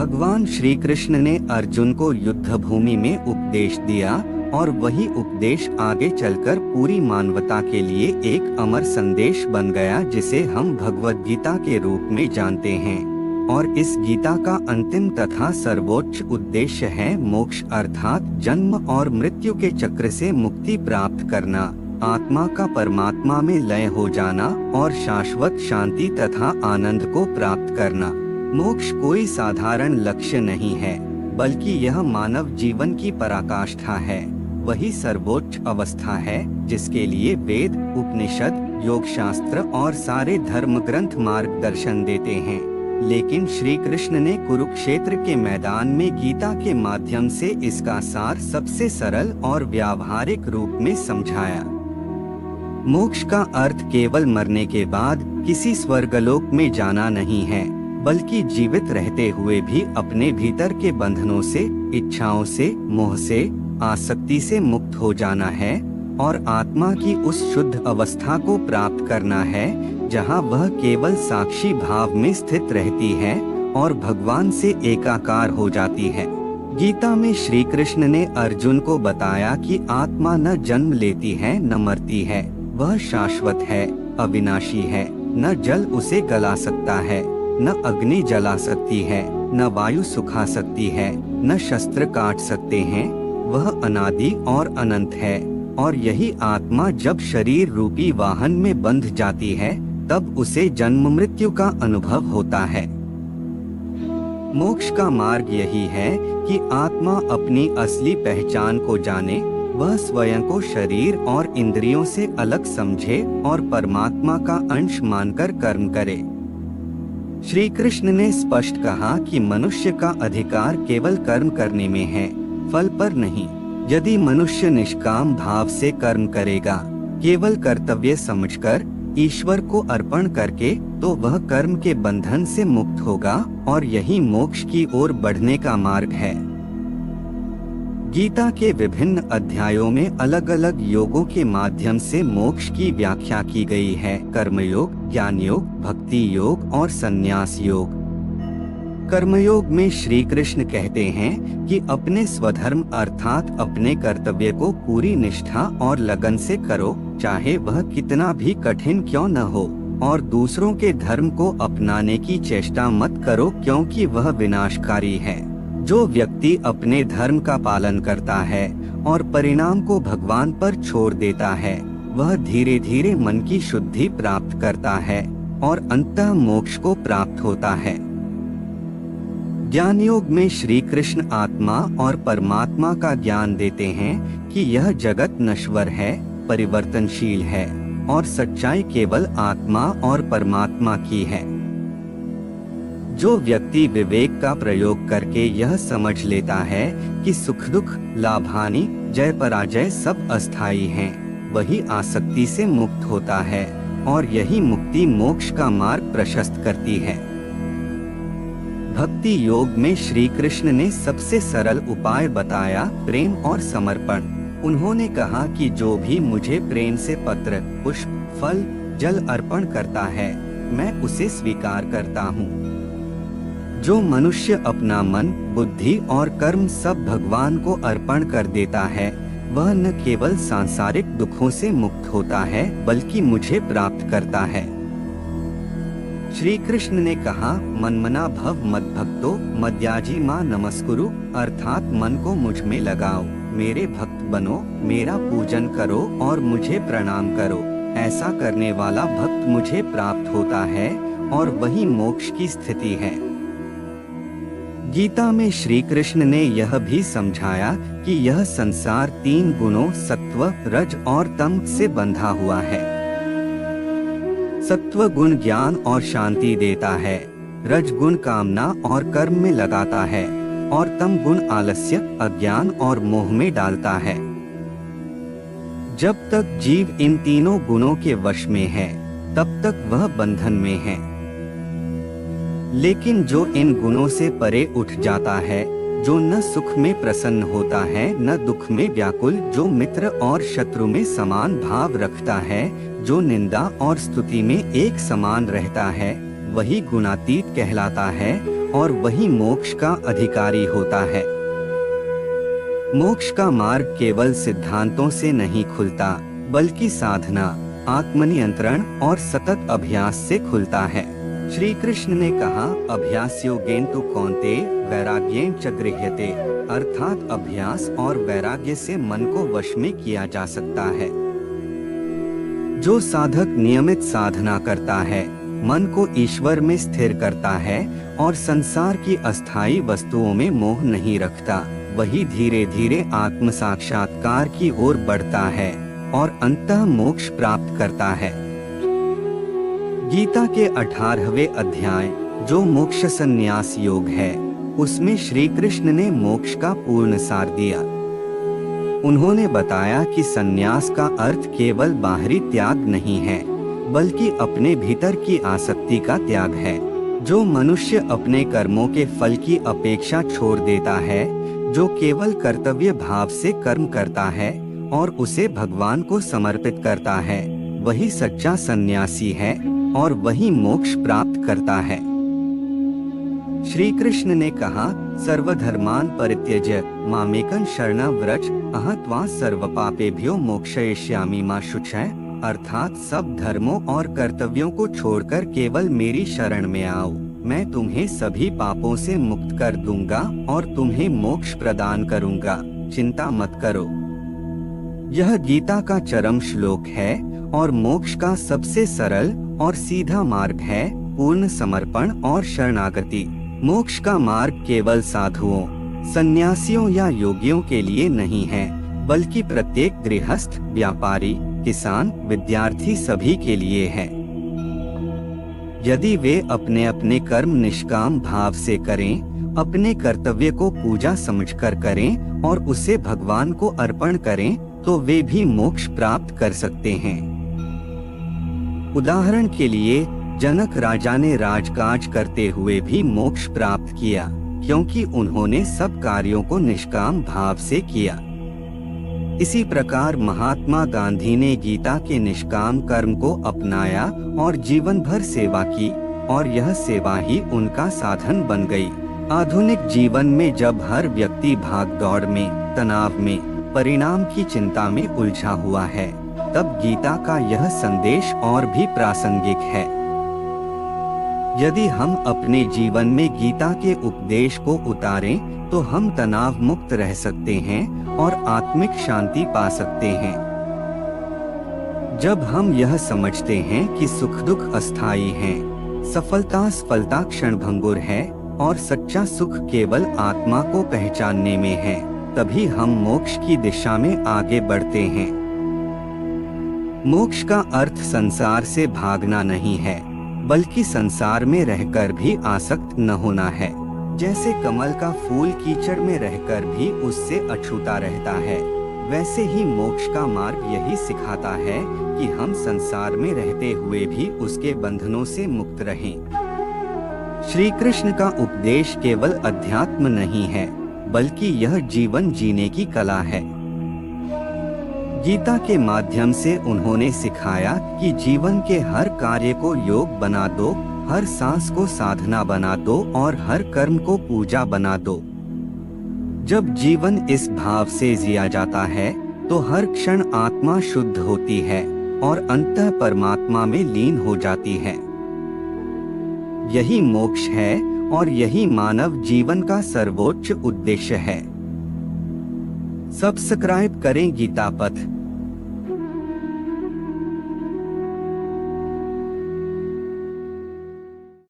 भगवान श्री कृष्ण ने अर्जुन को युद्ध भूमि में उपदेश दिया और वही उपदेश आगे चलकर पूरी मानवता के लिए एक अमर संदेश बन गया, जिसे हम भगवद गीता के रूप में जानते हैं। और इस गीता का अंतिम तथा सर्वोच्च उद्देश्य है मोक्ष, अर्थात जन्म और मृत्यु के चक्र से मुक्ति प्राप्त करना, आत्मा का परमात्मा में लय हो जाना और शाश्वत शांति तथा आनंद को प्राप्त करना। मोक्ष कोई साधारण लक्ष्य नहीं है, बल्कि यह मानव जीवन की पराकाष्ठा है। वही सर्वोच्च अवस्था है जिसके लिए वेद, उपनिषद, योग शास्त्र और सारे धर्म ग्रंथ मार्गदर्शन देते हैं। लेकिन श्री कृष्ण ने कुरुक्षेत्र के मैदान में गीता के माध्यम से इसका सार सबसे सरल और व्यावहारिक रूप में समझाया। मोक्ष का अर्थ केवल मरने के बाद किसी स्वर्गलोक में जाना नहीं है, बल्कि जीवित रहते हुए भी अपने भीतर के बंधनों से, इच्छाओं से, मोह से, आसक्ति से मुक्त हो जाना है और आत्मा की उस शुद्ध अवस्था को प्राप्त करना है जहां वह केवल साक्षी भाव में स्थित रहती है और भगवान से एकाकार हो जाती है। गीता में श्री कृष्ण ने अर्जुन को बताया कि आत्मा न जन्म लेती है न मरती है, वह शाश्वत है, अविनाशी है। न जल उसे गला सकता है, न अग्नि जला सकती है, न वायु सुखा सकती है, न शस्त्र काट सकते हैं। वह अनादि और अनंत है और यही आत्मा जब शरीर रूपी वाहन में बंध जाती है तब उसे जन्म मृत्यु का अनुभव होता है। मोक्ष का मार्ग यही है कि आत्मा अपनी असली पहचान को जाने, वह स्वयं को शरीर और इंद्रियों से अलग समझे और परमात्मा का अंश मानकर कर्म करे। श्री कृष्ण ने स्पष्ट कहा कि मनुष्य का अधिकार केवल कर्म करने में है, फल पर नहीं। यदि मनुष्य निष्काम भाव से कर्म करेगा, केवल कर्तव्य समझकर, ईश्वर को अर्पण करके, तो वह कर्म के बंधन से मुक्त होगा और यही मोक्ष की ओर बढ़ने का मार्ग है। गीता के विभिन्न अध्यायों में अलग अलग योगों के माध्यम से मोक्ष की व्याख्या की गई है। कर्मयोग, ज्ञान योग, भक्ति योग और संन्यास योग। कर्मयोग में श्री कृष्ण कहते हैं कि अपने स्वधर्म अर्थात अपने कर्तव्य को पूरी निष्ठा और लगन से करो, चाहे वह कितना भी कठिन क्यों न हो, और दूसरों के धर्म को अपनाने की चेष्टा मत करो क्योंकि वह विनाशकारी है। जो व्यक्ति अपने धर्म का पालन करता है और परिणाम को भगवान पर छोड़ देता है, वह धीरे धीरे मन की शुद्धि प्राप्त करता है और अंततः मोक्ष को प्राप्त होता है। ज्ञान योग में श्री कृष्ण आत्मा और परमात्मा का ज्ञान देते हैं कि यह जगत नश्वर है, परिवर्तनशील है और सच्चाई केवल आत्मा और परमात्मा की है। जो व्यक्ति विवेक का प्रयोग करके यह समझ लेता है कि सुख दुख, लाभ हानि, जय पराजय सब अस्थायी हैं, वही आसक्ति से मुक्त होता है और यही मुक्ति मोक्ष का मार्ग प्रशस्त करती है। भक्ति योग में श्री कृष्ण ने सबसे सरल उपाय बताया, प्रेम और समर्पण। उन्होंने कहा कि जो भी मुझे प्रेम से पत्र, पुष्प, फल, जल अर्पण करता है, मैं उसे स्वीकार करता हूँ। जो मनुष्य अपना मन, बुद्धि और कर्म सब भगवान को अर्पण कर देता है, वह न केवल सांसारिक दुखों से मुक्त होता है बल्कि मुझे प्राप्त करता है। श्री कृष्ण ने कहा, मनमना भव मद्भक्तो मद्याजी मां नमस्कुरु, अर्थात मन को मुझ में लगाओ, मेरे भक्त बनो, मेरा पूजन करो और मुझे प्रणाम करो। ऐसा करने वाला भक्त मुझे प्राप्त होता है और वही मोक्ष की स्थिति है। गीता में श्री कृष्ण ने यह भी समझाया कि यह संसार 3 गुणों सत्व, रज और तम से बंधा हुआ है। सत्व गुण ज्ञान और शांति देता है, रज गुण कामना और कर्म में लगाता है और तम गुण आलस्य, अज्ञान और मोह में डालता है। जब तक जीव इन तीनों गुणों के वश में है, तब तक वह बंधन में है। लेकिन जो इन गुणों से परे उठ जाता है, जो न सुख में प्रसन्न होता है न दुख में व्याकुल, जो मित्र और शत्रु में समान भाव रखता है, जो निंदा और स्तुति में एक समान रहता है, वही गुणातीत कहलाता है और वही मोक्ष का अधिकारी होता है। मोक्ष का मार्ग केवल सिद्धांतों से नहीं खुलता, बल्कि साधना, आत्मनियंत्रण और सतत अभ्यास से खुलता है। श्री कृष्ण ने कहा, अभ्यासयोगेन तु कौन्तेय वैराग्येन च गृह्यते, अर्थात अभ्यास और वैराग्य से मन को वश में किया जा सकता है। जो साधक नियमित साधना करता है, मन को ईश्वर में स्थिर करता है और संसार की अस्थायी वस्तुओं में मोह नहीं रखता, वही धीरे धीरे आत्म साक्षात्कार की ओर बढ़ता है और अंततः मोक्ष प्राप्त करता है। गीता के 18वें अध्याय, जो मोक्ष संन्यास योग है, उसमें श्री कृष्ण ने मोक्ष का पूर्ण सार दिया। उन्होंने बताया कि संन्यास का अर्थ केवल बाहरी त्याग नहीं है, बल्कि अपने भीतर की आसक्ति का त्याग है। जो मनुष्य अपने कर्मों के फल की अपेक्षा छोड़ देता है, जो केवल कर्तव्य भाव से कर्म करता है और उसे भगवान को समर्पित करता है, वही सच्चा सन्यासी है और वही मोक्ष प्राप्त करता है। श्री कृष्ण ने कहा, सर्वधर्मान परित्यज्य मामेकं शरणं व्रज अहं त्वा सर्वपापेभ्यो मोक्षयिष्यामि मा शुचः, अर्थात सब धर्मों और कर्तव्यों को छोड़कर केवल मेरी शरण में आओ, मैं तुम्हें सभी पापों से मुक्त कर दूंगा और तुम्हें मोक्ष प्रदान करूंगा, चिंता मत करो। यह गीता का चरम श्लोक है और मोक्ष का सबसे सरल और सीधा मार्ग है पूर्ण समर्पण और शरणागति। मोक्ष का मार्ग केवल साधुओं, सन्यासियों या योगियों के लिए नहीं है, बल्कि प्रत्येक गृहस्थ, व्यापारी, किसान, विद्यार्थी सभी के लिए है। यदि वे अपने अपने कर्म निष्काम भाव से करें, अपने कर्तव्य को पूजा समझकर करें और उसे भगवान को अर्पण करें, तो वे भी मोक्ष प्राप्त कर सकते हैं। उदाहरण के लिए जनक राजा ने राजकाज करते हुए भी मोक्ष प्राप्त किया, क्योंकि उन्होंने सब कार्यों को निष्काम भाव से किया। इसी प्रकार महात्मा गांधी ने गीता के निष्काम कर्म को अपनाया और जीवन भर सेवा की, और यह सेवा ही उनका साधन बन गई। आधुनिक जीवन में जब हर व्यक्ति भाग दौड़ में, तनाव में, परिणाम की चिंता में उलझा हुआ है, तब गीता का यह संदेश और भी प्रासंगिक है। यदि हम अपने जीवन में गीता के उपदेश को उतारें, तो हम तनाव मुक्त रह सकते हैं और आत्मिक शांति पा सकते हैं। जब हम यह समझते हैं कि सुख दुख अस्थायी हैं, सफलता असफलता क्षणभंगुर है और सच्चा सुख केवल आत्मा को पहचानने में है, तभी हम मोक्ष की दिशा में आगे बढ़ते हैं। मोक्ष का अर्थ संसार से भागना नहीं है, बल्कि संसार में रहकर भी आसक्त न होना है। जैसे कमल का फूल कीचड़ में रहकर भी उससे अछूता रहता है, वैसे ही मोक्ष का मार्ग यही सिखाता है कि हम संसार में रहते हुए भी उसके बंधनों से मुक्त रहें। श्री कृष्ण का उपदेश केवल अध्यात्म नहीं है, बल्कि यह जीवन जीने की कला है। गीता के माध्यम से उन्होंने सिखाया कि जीवन के हर कार्य को योग बना दो, हर सांस को साधना बना दो और हर कर्म को पूजा बना दो। जब जीवन इस भाव से जिया जाता है, तो हर क्षण आत्मा शुद्ध होती है और अंततः परमात्मा में लीन हो जाती है। यही मोक्ष है और यही मानव जीवन का सर्वोच्च उद्देश्य है। सब्सक्राइब करें गीता पथ।